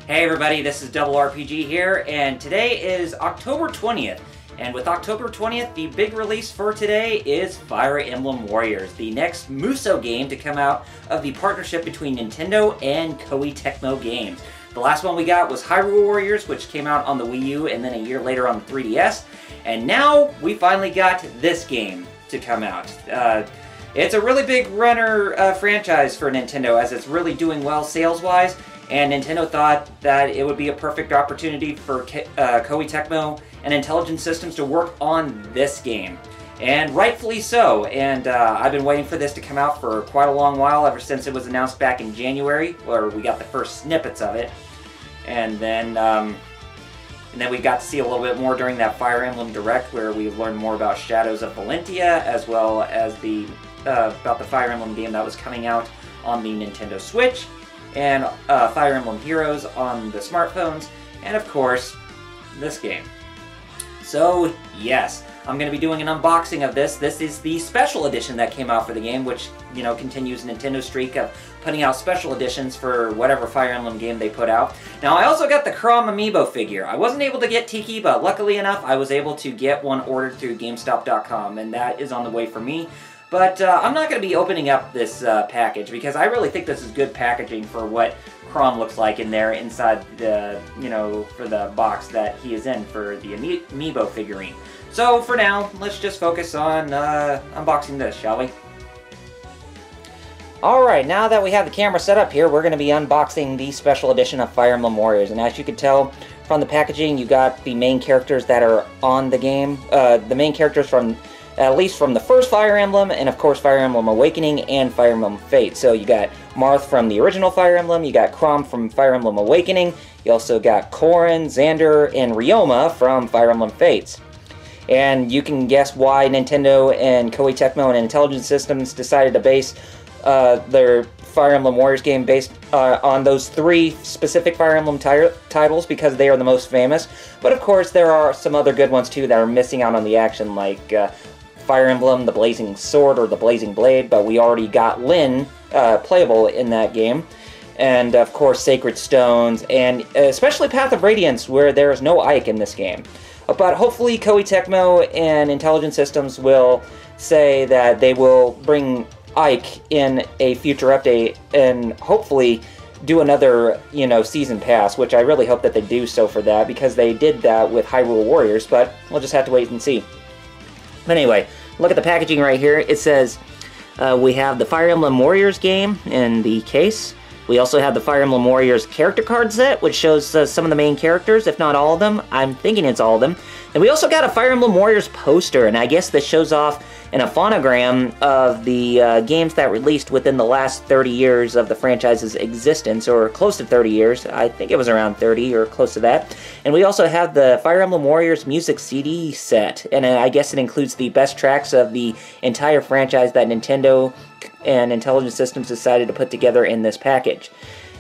Hey everybody, this is Double RPG here, and today is October 20th. And with October 20th, the big release for today is Fire Emblem Warriors, the next Musou game to come out of the partnership between Nintendo and Koei Tecmo games. The last one we got was Hyrule Warriors, which came out on the Wii U and then a year later on the 3DS. And now we finally got this game to come out. It's a really big runner franchise for Nintendo, as it's really doing well sales-wise. And Nintendo thought that it would be a perfect opportunity for Koei Tecmo and Intelligent Systems to work on this game. And rightfully so. And I've been waiting for this to come out for quite a long while, ever since it was announced back in January, where we got the first snippets of it. And then we got to see a little bit more during that Fire Emblem Direct, where we learned more about Shadows of Valentia, as well as about the Fire Emblem game that was coming out on the Nintendo Switch, and Fire Emblem Heroes on the smartphones, and of course, this game. So, yes, I'm going to be doing an unboxing of this. This is the special edition that came out for the game, which, you know, continues Nintendo's streak of putting out special editions for whatever Fire Emblem game they put out. Now, I also got the Chrom amiibo figure. I wasn't able to get Tiki, but luckily enough, I was able to get one ordered through GameStop.com, and that is on the way for me. But I'm not going to be opening up this package, because I really think this is good packaging for what Chrom looks like in there inside the, you know, for the box that he is in for the amiibo figurine. So for now, let's just focus on unboxing this, shall we? Alright, now that we have the camera set up here, we're going to be unboxing the special edition of Fire Emblem Warriors. And as you can tell from the packaging, you got the main characters that are on the game. The main characters from, at least from the first Fire Emblem, and of course Fire Emblem Awakening and Fire Emblem Fate. So you got Marth from the original Fire Emblem, you got Chrom from Fire Emblem Awakening, you also got Corrin, Xander, and Ryoma from Fire Emblem Fates. And you can guess why Nintendo and Koei Tecmo and Intelligent Systems decided to base their Fire Emblem Warriors game based on those three specific Fire Emblem titles, because they are the most famous. But of course there are some other good ones too that are missing out on the action, like Fire Emblem, the Blazing Sword, or the Blazing Blade, but we already got Lyn playable in that game. And of course Sacred Stones, and especially Path of Radiance, where there is no Ike in this game. But hopefully Koei Tecmo and Intelligent Systems will say that they will bring Ike in a future update, and hopefully do another, you know, season pass, which I really hope that they do so for that, because they did that with Hyrule Warriors, but we'll just have to wait and see. But anyway, look at the packaging right here. It says we have the Fire Emblem Warriors game in the case. We also have the Fire Emblem Warriors character card set, which shows some of the main characters, if not all of them. I'm thinking it's all of them. And we also got a Fire Emblem Warriors poster, and I guess this shows off an phonogram of the games that released within the last 30 years of the franchise's existence, or close to 30 years. I think it was around 30 or close to that. And we also have the Fire Emblem Warriors music CD set, and I guess it includes the best tracks of the entire franchise that Nintendo and Intelligent Systems decided to put together in this package.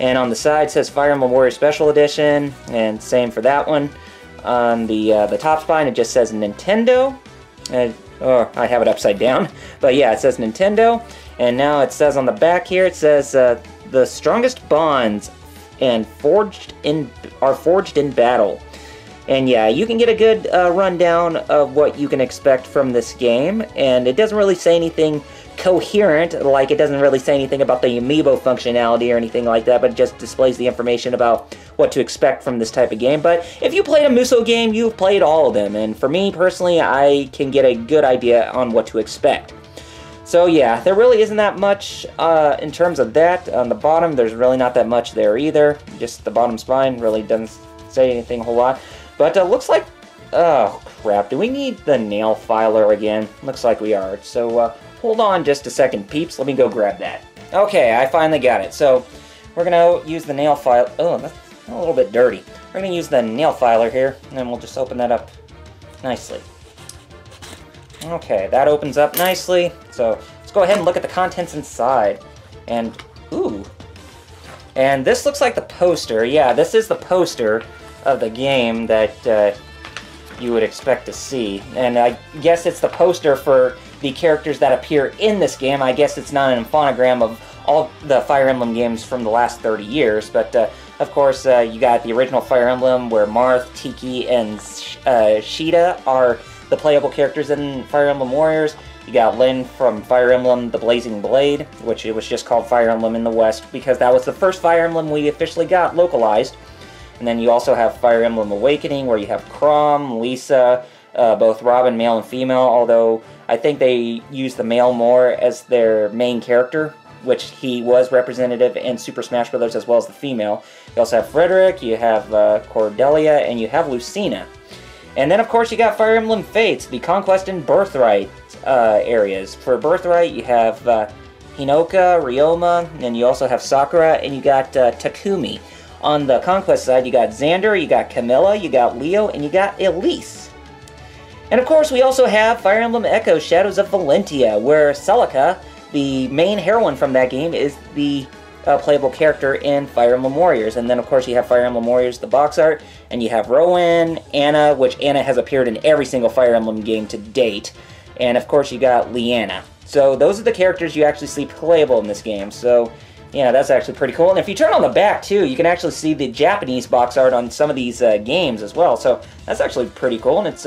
And on the side says Fire Emblem Warriors Special Edition, and same for that one. On the top spine it just says Nintendo. Oh, I have it upside down. But yeah, it says Nintendo. And now it says on the back here, it says the strongest bonds and are forged in battle. And yeah, you can get a good rundown of what you can expect from this game. And it doesn't really say anything coherent, like it doesn't really say anything about the amiibo functionality or anything like that, but it just displays the information about what to expect from this type of game. But if you played a Musou game, you've played all of them, and for me personally, I can get a good idea on what to expect. So yeah, there really isn't that much in terms of that. On the bottom, there's really not that much there either. Just the bottom spine really doesn't say anything a whole lot. But it looks like, oh crap, do we need the nail filer again? Looks like we are. So hold on just a second, peeps. Let me go grab that. Okay, I finally got it. So we're going to use the nail file. Oh, that's a little bit dirty. We're going to use the nail filer here, and then we'll just open that up nicely. Okay, that opens up nicely. So let's go ahead and look at the contents inside. And, ooh. And this looks like the poster. Yeah, this is the poster of the game that you would expect to see. And I guess it's the poster for the characters that appear in this game. I guess it's not an phonogram of all the Fire Emblem games from the last 30 years, but of course you got the original Fire Emblem where Marth, Tiki, and Sheeta are the playable characters in Fire Emblem Warriors. You got Lyn from Fire Emblem The Blazing Blade, which it was just called Fire Emblem in the West because that was the first Fire Emblem we officially got localized. And then you also have Fire Emblem Awakening, where you have Chrom, Lisa, both Robin, male and female, although I think they use the male more as their main character, which he was representative in Super Smash Bros. As well as the female. You also have Frederick, you have Cordelia, and you have Lucina. And then, of course, you got Fire Emblem Fates, the Conquest and Birthright areas. For Birthright, you have Hinoka, Ryoma, and you also have Sakura, and you got Takumi. On the Conquest side, you got Xander, you got Camilla, you got Leo, and you got Elise. And, of course, we also have Fire Emblem Echo Shadows of Valentia, where Celica, the main heroine from that game, is the playable character in Fire Emblem Warriors. And then, of course, you have Fire Emblem Warriors, the box art, and you have Rowan, Anna, which Anna has appeared in every single Fire Emblem game to date. And, of course, you got Leanna. So those are the characters you actually see playable in this game. So, yeah, that's actually pretty cool. And if you turn on the back, too, you can actually see the Japanese box art on some of these games as well. So that's actually pretty cool, and it's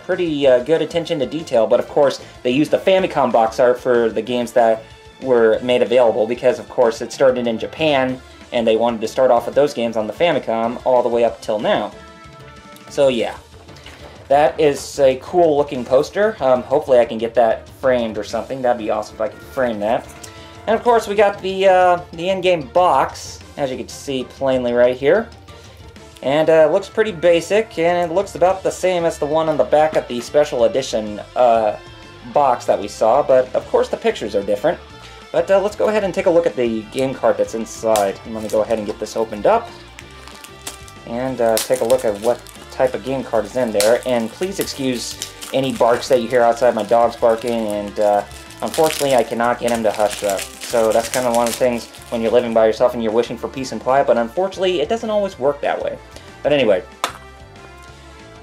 pretty good attention to detail. But, of course, they used the Famicom box art for the games that were made available because, of course, it started in Japan, and they wanted to start off with those games on the Famicom all the way up till now. So, yeah. That is a cool-looking poster. Hopefully I can get that framed or something. That'd be awesome if I could frame that. And, of course, we got the in-game box, as you can see plainly right here. And it looks pretty basic, and it looks about the same as the one on the back of the special edition box that we saw, but, of course, the pictures are different. But let's go ahead and take a look at the game card that's inside. And let me go ahead and get this opened up. And take a look at what type of game card is in there. And please excuse any barks that you hear outside. My dog's barking, and unfortunately I cannot get him to hush up. So that's kind of one of the things when you're living by yourself and you're wishing for peace and quiet, but unfortunately it doesn't always work that way. But anyway.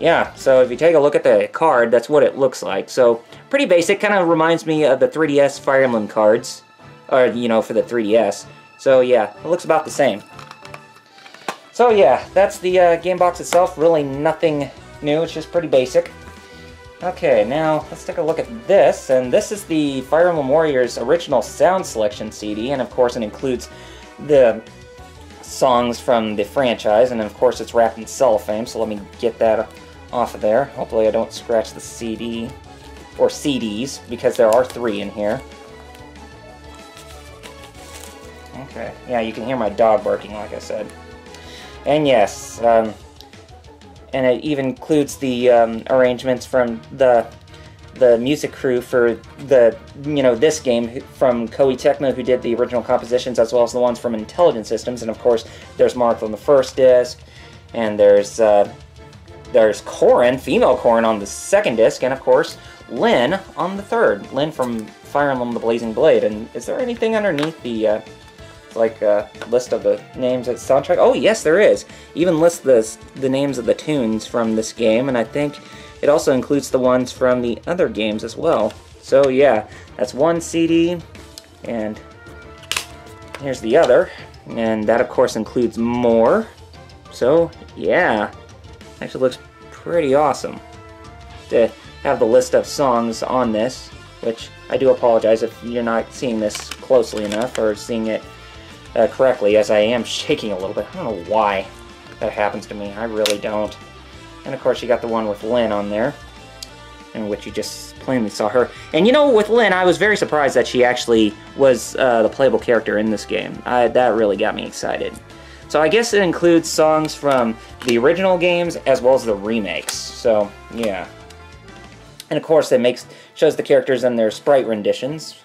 Yeah, so if you take a look at the card, that's what it looks like. So, pretty basic. Kind of reminds me of the 3DS Fire Emblem cards. Or, you know, for the 3DS. So, yeah, it looks about the same. So, yeah, that's the game box itself. Really nothing new. It's just pretty basic. Okay, now, let's take a look at this. And this is the Fire Emblem Warriors original sound selection CD. And, of course, it includes the songs from the franchise. And, of course, it's wrapped in cellophane. So, let me get that off of there. Hopefully, I don't scratch the CD. Or CDs, because there are 3 in here. Okay, yeah, you can hear my dog barking, like I said. And yes, and it even includes the arrangements from the music crew for the, this game from Koei Tecmo, who did the original compositions, as well as the ones from Intelligent Systems. And of course, there's Marth on the first disc, and there's Corrin, female Corrin, on the second disc, and of course, Lyn on the third. Lyn from Fire Emblem The Blazing Blade. And is there anything underneath the list of the names of the soundtrack? Oh, yes, there is. Even lists the names of the tunes from this game, and I think it also includes the ones from the other games as well. So, yeah, that's one CD, and here's the other, and that, of course, includes more. So, yeah, actually looks pretty awesome to have the list of songs on this, which I do apologize if you're not seeing this closely enough or seeing it correctly, as I am shaking a little bit. I don't know why that happens to me. I really don't. And of course you got the one with Lyn on there, in which you just plainly saw her. And with Lyn, I was very surprised that she actually was the playable character in this game. That really got me excited. So I guess it includes songs from the original games as well as the remakes. So, yeah. And of course it shows the characters in their sprite renditions,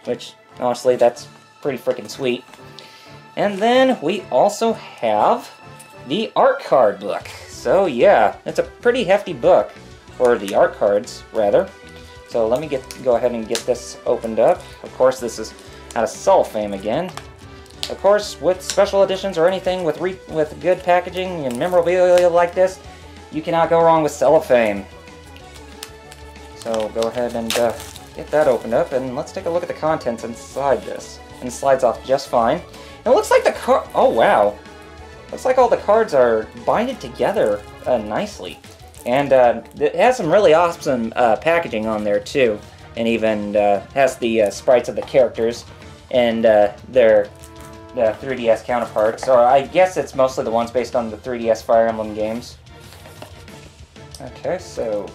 which, honestly, that's pretty freaking sweet. And then we also have the art card book. So yeah, it's a pretty hefty book, or the art cards, rather. So let me go ahead and get this opened up. Of course, this is out of cellophane again. Of course, with special editions or anything with good packaging and memorabilia like this, you cannot go wrong with cellophane. So go ahead and get that opened up, and let's take a look at the contents inside this. and slides off just fine. And it looks like the card... Oh, wow. Looks like all the cards are binded together nicely. And it has some really awesome packaging on there, too. And even has the sprites of the characters and their 3DS counterparts. Or I guess it's mostly the ones based on the 3DS Fire Emblem games. Okay, so...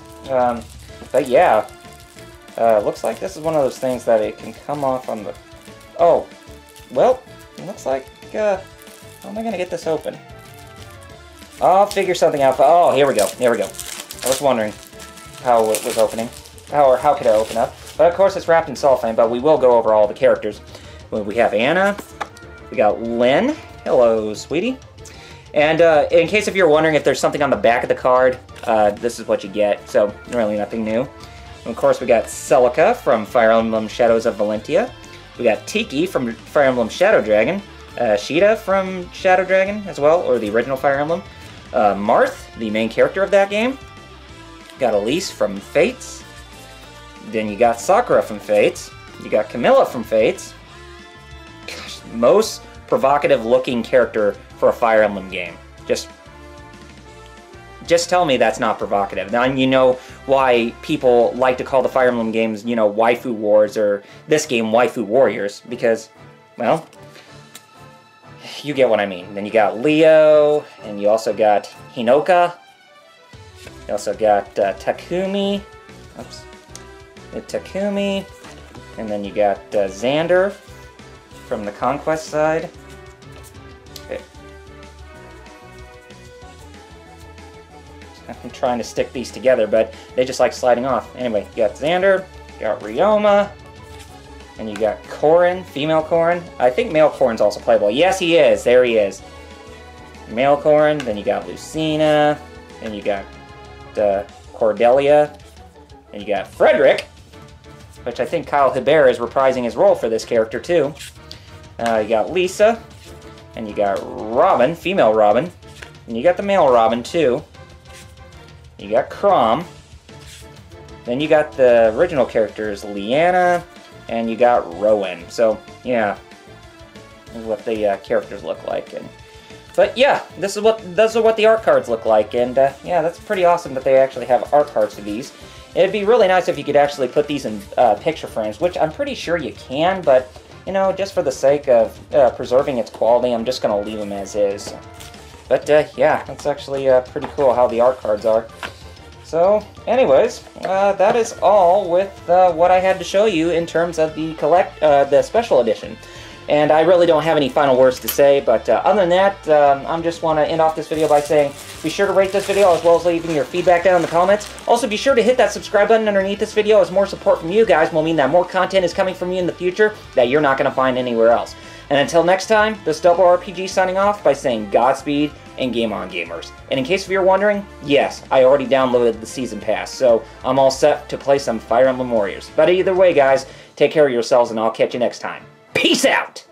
but yeah. Looks like this is one of those things that it can come off on the... Oh. Well, it looks like... how am I going to get this open? I'll figure something out. Oh, here we go. Here we go. I was wondering how it was opening. How could I open up? But of course it's wrapped in cellophane, but we will go over all the characters. We have Anna. We got Lynn. Hello, sweetie. And in case if you're wondering if there's something on the back of the card, this is what you get. So, really nothing new. And of course we got Celica from Fire Emblem Shadows of Valentia. We got Tiki from Fire Emblem Shadow Dragon. Sheeta from Shadow Dragon as well, or the original Fire Emblem. Marth, the main character of that game. Got Elise from Fates. Then you got Sakura from Fates. You got Camilla from Fates. Gosh, most provocative looking character for a Fire Emblem game. Just tell me that's not provocative. Now you know why people like to call the Fire Emblem games, you know, Waifu Wars, or this game Waifu Warriors, because, well, you get what I mean. Then you got Leo, and you also got Hinoka. You also got Takumi. Oops. Takumi. And then you got Xander from the Conquest side. Okay. I'm trying to stick these together, but they just like sliding off. Anyway, you got Xander, you got Ryoma, and you got Corrin, female Corrin. I think male Corrin's also playable. Yes, he is. There he is. Male Corrin. Then you got Lucina. And you got Cordelia. And you got Frederick, which I think Kyle Hebert is reprising his role for this character, too. You got Lisa. And you got Robin, female Robin. And you got the male Robin, too. You got Chrom. Then you got the original characters, Leanna, and you got Rowan. So, yeah, this is what the characters look like. But yeah, those are what the art cards look like. And yeah, that's pretty awesome that they actually have art cards for these. It'd be really nice if you could actually put these in picture frames, which I'm pretty sure you can, but, you know, just for the sake of preserving its quality, I'm just going to leave them as is. But yeah, that's actually pretty cool how the art cards are. So, anyways, that is all with what I had to show you in terms of the special edition. And I really don't have any final words to say, but other than that, I just want to end off this video by saying, be sure to rate this video as well as leaving your feedback down in the comments. Also, be sure to hit that subscribe button underneath this video, as more support from you guys will mean that more content is coming from me in the future that you're not going to find anywhere else. And until next time, this Double RPG signing off by saying Godspeed and Game On, gamers. And in case if you're wondering, yes, I already downloaded the Season Pass, so I'm all set to play some Fire Emblem Warriors. But either way, guys, take care of yourselves, and I'll catch you next time. Peace out!